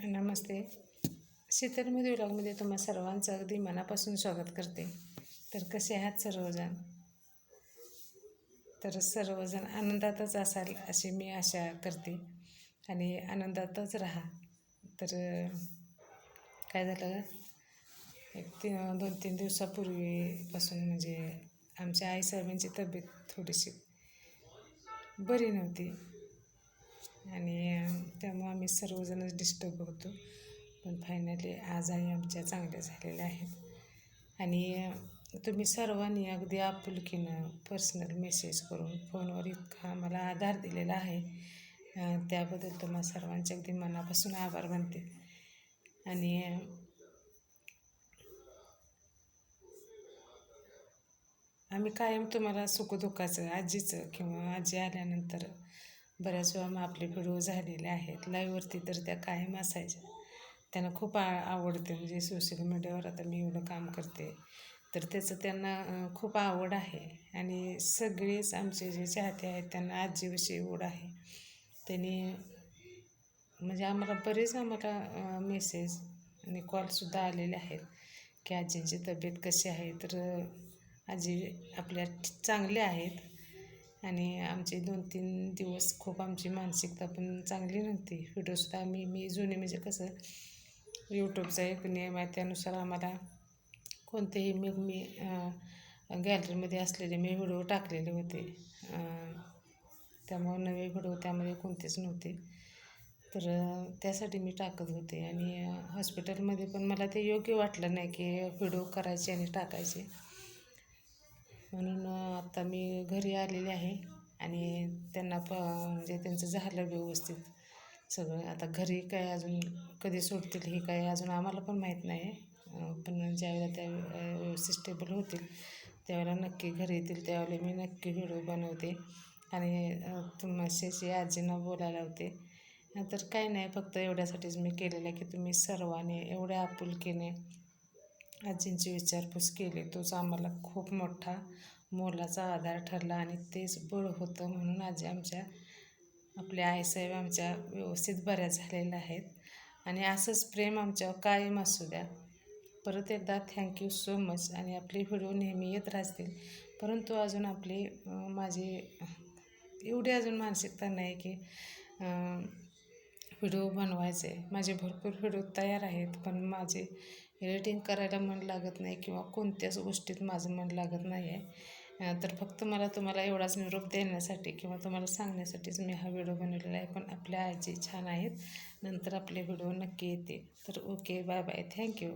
नमस्ते. शीतलमध्ये व्लॉगमध्ये तुम्हा सर्वांचं अगदी मनापासून स्वागत करते. तर कसे आहात सर्वजण? तर सर्वजण आनंदातच असाल अशी मी आशा करते आणि आनंदातच राहा. तर काय झालं, 2-3 दिवसापूर्वीपासून म्हणजे आमच्या आईसाहेबांची तब्येत थोडीशी बरी नव्हती आणि त्यामुळं आम्ही सर्वजणच डिस्टर्ब होतो. पण फायनली आज आई आमच्या चांगल्या झालेल्या आहेत आणि तुम्ही सर्वांनी अगदी आपुलकीनं पर्सनल मेसेज करून फोनवर इतका आम्हाला आधार दिलेला आहे. त्याबद्दल तुम्हा सर्वांचे अगदी मनापासून आभार मानते. आणि आम्ही कायम तुम्हाला सुखदुःखाचं आजीचं किंवा आजी आल्यानंतर बऱ्याच वेळा मग आपले व्हिडिओ झालेले आहेत लाईव्हवरती, तर त्या कायम असायच्या. त्यांना खूप आवडते, म्हणजे सोशल मीडियावर आता मी एवढं काम करते तर त्याचं त्यांना खूप आवड आहे. आणि सगळेच आमचे जे चाहते आहेत त्यांना आजीविषयी ओढ आहे. त्यांनी म्हणजे आम्हाला मेसेज आणि कॉलसुद्धा आलेले आहेत की आजींची तब्येत कशी आहे. तर आजी आपल्या चांगले आहेत आणि आमचे 2-3 दिवस खूप आमची मानसिकता पण चांगली नव्हती. व्हिडिओसुद्धा मी जुने म्हणजे कसं यूट्यूबचा एक नियम आहे, त्यानुसार आम्हाला कोणतेही मी गॅलरीमध्ये असलेले मी व्हिडिओ टाकलेले होते. त्यामुळे नवे व्हिडिओ त्यामध्ये कोणतेच नव्हते. तर त्यासाठी मी टाकत होते आणि हॉस्पिटलमध्ये पण मला ते योग्य वाटलं नाही की व्हिडिओ करायचे आणि टाकायचे. म्हणून आता मी घरी आलेले आहे आणि त्यांना म्हणजे त्यांचं झालं व्यवस्थित सगळं. आता घरी काय अजून कधी सोडतील हे काय अजून आम्हाला पण माहीत नाही. पण ज्यावेळेला त्या व्यवस्थित स्टेबल होतील त्यावेळेला नक्की घरी येतील, त्यावेळेला मी नक्की व्हिडिओ बनवते आणि तुमच्याशी आजींना बोलायला होते. तर काही नाही, फक्त एवढ्यासाठीच मी केलेलं आहे की तुम्ही सर्वांनी एवढ्या आपुलकीने आजींची विचारपूस केली, तोच आम्हाला खूप मोठा मोलाचा आधार ठरला आणि तेच बळ होतं. म्हणून आजी आमच्या आपल्या आईसाहेब आमच्या व्यवस्थित बऱ्या झालेल्या आहेत आणि असंच प्रेम आमच्यावर कायम असू द्या. परत एकदा थँक्यू सो मच. आणि आपले व्हिडिओ नेहमी येत राहतील, परंतु अजून माझी एवढी अजून मानसिकता नाही की व्हिडिओ बनवायचे. माझे भरपूर व्हिडिओ तयार आहेत, पण माझे एडिटिंग करायला मन लागत नाही किंवा कोणत्याच गोष्टीत माझं मन लागत नाही आहे. तर फक्त मला तुम्हाला एवढाच निरोप देण्यासाठी किंवा तुम्हाला सांगण्यासाठीच मी हा व्हिडिओ बनवलेला आहे. पण आपल्या आजी छान आहेत, नंतर आपले व्हिडिओ नक्की येते. तर ओके, बाय बाय, थँक्यू.